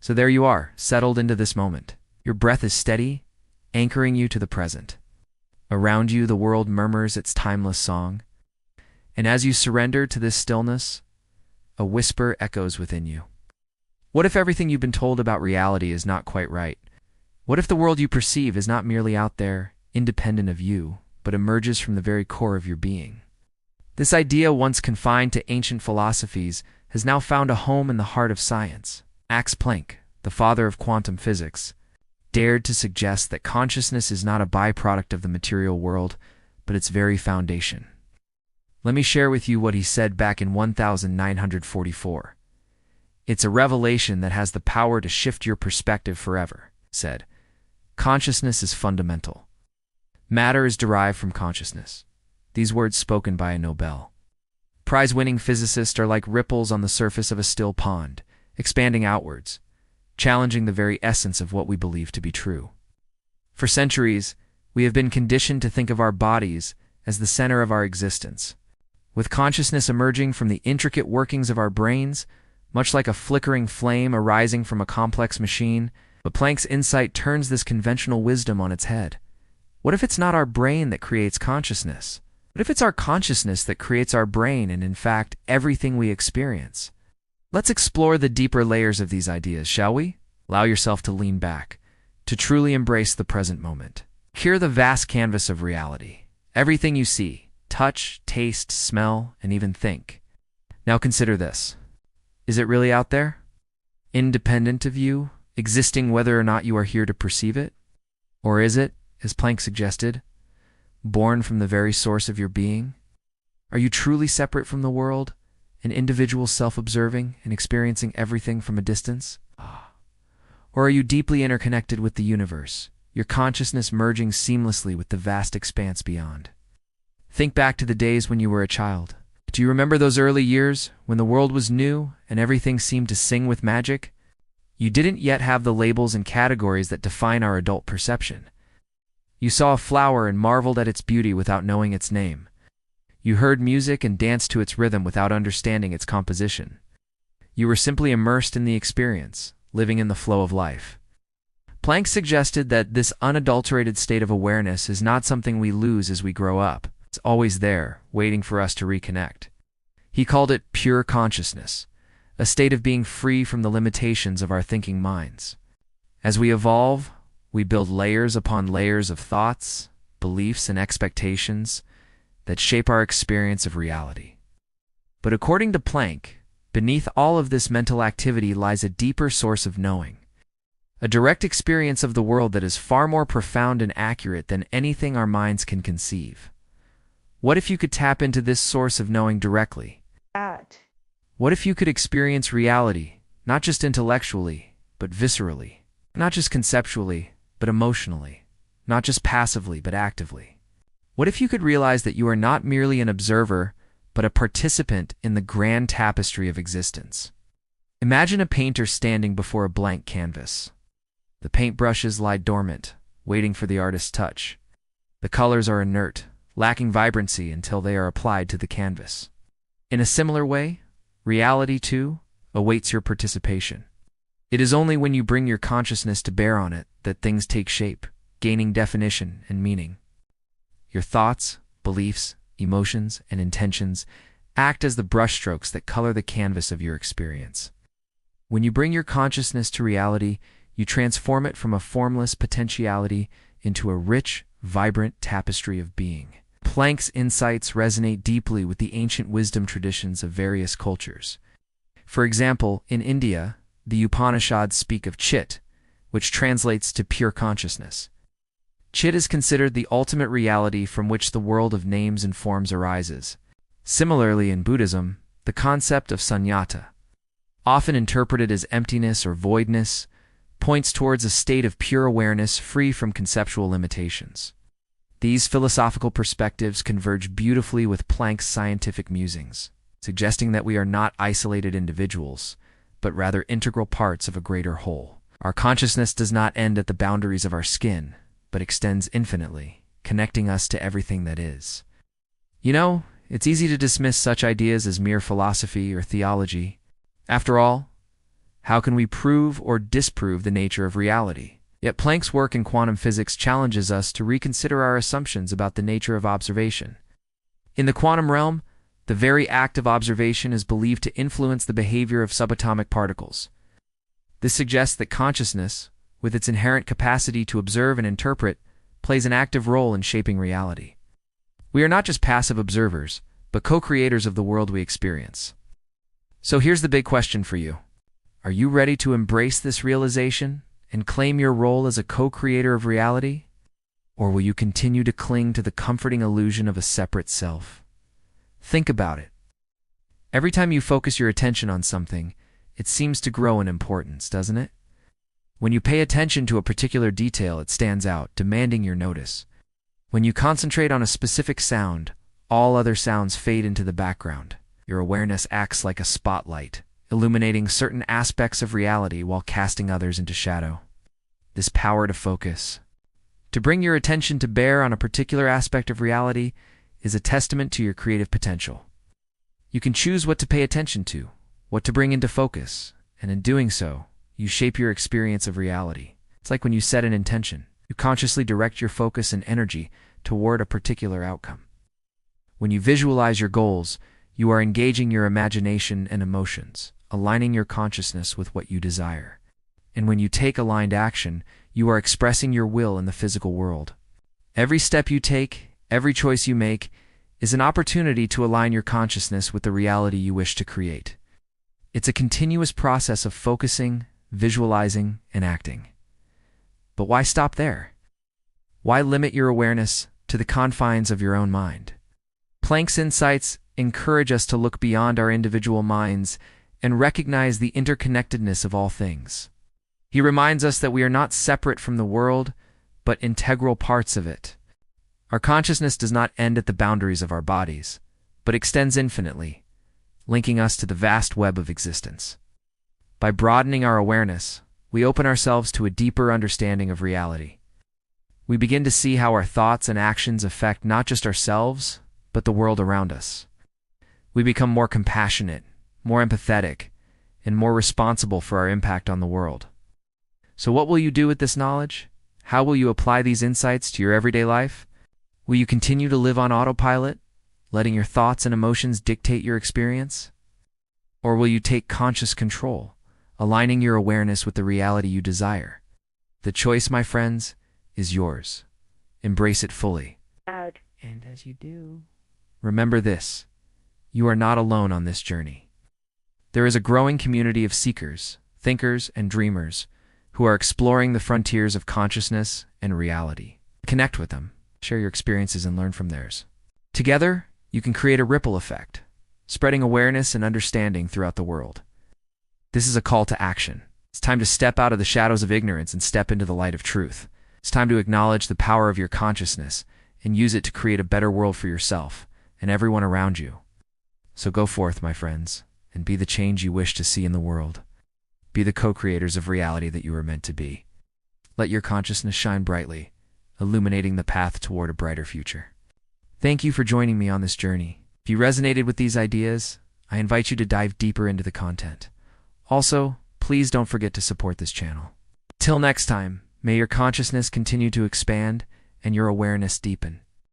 So there you are, settled into this moment. Your breath is steady, anchoring you to the present. Around you, the world murmurs its timeless song. And as you surrender to this stillness, a whisper echoes within you. What if everything you've been told about reality is not quite right? What if the world you perceive is not merely out there, independent of you, but emerges from the very core of your being? This idea, once confined to ancient philosophies, has now found a home in the heart of science. Max Planck, the father of quantum physics, dared to suggest that consciousness is not a byproduct of the material world, but its very foundation. Let me share with you what he said back in 1944. "It's a revelation that has the power to shift your perspective forever," he said. "Consciousness is fundamental. Matter is derived from consciousness." These words spoken by a Nobel Prize-winning physicist are like ripples on the surface of a still pond, expanding outwards, challenging the very essence of what we believe to be true. For centuries, we have been conditioned to think of our bodies as the center of our existence, with consciousness emerging from the intricate workings of our brains, much like a flickering flame arising from a complex machine. But Planck's insight turns this conventional wisdom on its head. What if it's not our brain that creates consciousness? What if it's our consciousness that creates our brain and, in fact, everything we experience? Let's explore the deeper layers of these ideas, shall we? Allow yourself to lean back, to truly embrace the present moment. Hear the vast canvas of reality. Everything you see, touch, taste, smell, and even think. Now consider this. Is it really out there? Independent of you, existing whether or not you are here to perceive it? Or is it, as Planck suggested, born from the very source of your being? Are you truly separate from the world, an individual self-observing and experiencing everything from a distance? Or are you deeply interconnected with the universe, your consciousness merging seamlessly with the vast expanse beyond? Think back to the days when you were a child. Do you remember those early years when the world was new and everything seemed to sing with magic? You didn't yet have the labels and categories that define our adult perception. You saw a flower and marveled at its beauty without knowing its name. You heard music and danced to its rhythm without understanding its composition. You were simply immersed in the experience, living in the flow of life. Planck suggested that this unadulterated state of awareness is not something we lose as we grow up. It's always there, waiting for us to reconnect. He called it pure consciousness, a state of being free from the limitations of our thinking minds. As we evolve, we build layers upon layers of thoughts, beliefs, and expectations that shape our experience of reality. But according to Planck, beneath all of this mental activity lies a deeper source of knowing, a direct experience of the world that is far more profound and accurate than anything our minds can conceive. What if you could tap into this source of knowing directly? What if you could experience reality, not just intellectually, but viscerally, not just conceptually, but emotionally, not just passively, but actively? What if you could realize that you are not merely an observer, but a participant in the grand tapestry of existence? Imagine a painter standing before a blank canvas. The paintbrushes lie dormant, waiting for the artist's touch. The colors are inert, lacking vibrancy until they are applied to the canvas. In a similar way, reality, too, awaits your participation. It is only when you bring your consciousness to bear on it that things take shape, gaining definition and meaning. Your thoughts, beliefs, emotions, and intentions act as the brushstrokes that color the canvas of your experience. When you bring your consciousness to reality, you transform it from a formless potentiality into a rich, vibrant tapestry of being. Planck's insights resonate deeply with the ancient wisdom traditions of various cultures. For example, in India, the Upanishads speak of Chit, which translates to pure consciousness. Chit is considered the ultimate reality from which the world of names and forms arises. Similarly, in Buddhism, the concept of sunyata, often interpreted as emptiness or voidness, points towards a state of pure awareness free from conceptual limitations. These philosophical perspectives converge beautifully with Planck's scientific musings, suggesting that we are not isolated individuals, but rather integral parts of a greater whole. Our consciousness does not end at the boundaries of our skin, but extends infinitely, connecting us to everything that is. You know, it's easy to dismiss such ideas as mere philosophy or theology. After all, How can we prove or disprove the nature of reality? Yet Planck's work in quantum physics challenges us to reconsider our assumptions about the nature of observation. In the quantum realm, the very act of observation is believed to influence the behavior of subatomic particles. This suggests that consciousness, with its inherent capacity to observe and interpret, plays an active role in shaping reality. We are not just passive observers, but co-creators of the world we experience. So here's the big question for you. Are you ready to embrace this realization and claim your role as a co-creator of reality? Or will you continue to cling to the comforting illusion of a separate self? Think about it. Every time you focus your attention on something, it seems to grow in importance, doesn't it? When you pay attention to a particular detail, it stands out, demanding your notice. When you concentrate on a specific sound, all other sounds fade into the background. Your awareness acts like a spotlight, illuminating certain aspects of reality while casting others into shadow. This power to focus, to bring your attention to bear on a particular aspect of reality, is a testament to your creative potential. You can choose what to pay attention to, what to bring into focus, and in doing so, you shape your experience of reality. It's like when you set an intention. You consciously direct your focus and energy toward a particular outcome. When you visualize your goals, you are engaging your imagination and emotions, aligning your consciousness with what you desire. And when you take aligned action, you are expressing your will in the physical world. Every step you take, every choice you make, is an opportunity to align your consciousness with the reality you wish to create. It's a continuous process of focusing, visualizing, and acting. But why stop there? Why limit your awareness to the confines of your own mind? Planck's insights encourage us to look beyond our individual minds and recognize the interconnectedness of all things. He reminds us that we are not separate from the world, but integral parts of it. Our consciousness does not end at the boundaries of our bodies, but extends infinitely, linking us to the vast web of existence. By broadening our awareness, we open ourselves to a deeper understanding of reality. We begin to see how our thoughts and actions affect not just ourselves, but the world around us. We become more compassionate, more empathetic, and more responsible for our impact on the world. So what will you do with this knowledge? How will you apply these insights to your everyday life? Will you continue to live on autopilot, letting your thoughts and emotions dictate your experience? Or will you take conscious control, aligning your awareness with the reality you desire? The choice, my friends, is yours. Embrace it fully. And as you do, remember this: you are not alone on this journey. There is a growing community of seekers, thinkers, and dreamers who are exploring the frontiers of consciousness and reality. Connect with them, share your experiences, and learn from theirs. Together, you can create a ripple effect, spreading awareness and understanding throughout the world. This is a call to action. It's time to step out of the shadows of ignorance and step into the light of truth. It's time to acknowledge the power of your consciousness and use it to create a better world for yourself and everyone around you. So go forth, my friends, and be the change you wish to see in the world. Be the co-creators of reality that you are meant to be. Let your consciousness shine brightly, illuminating the path toward a brighter future. Thank you for joining me on this journey. If you resonated with these ideas, I invite you to dive deeper into the content. Also, please don't forget to support this channel. Till next time, may your consciousness continue to expand and your awareness deepen.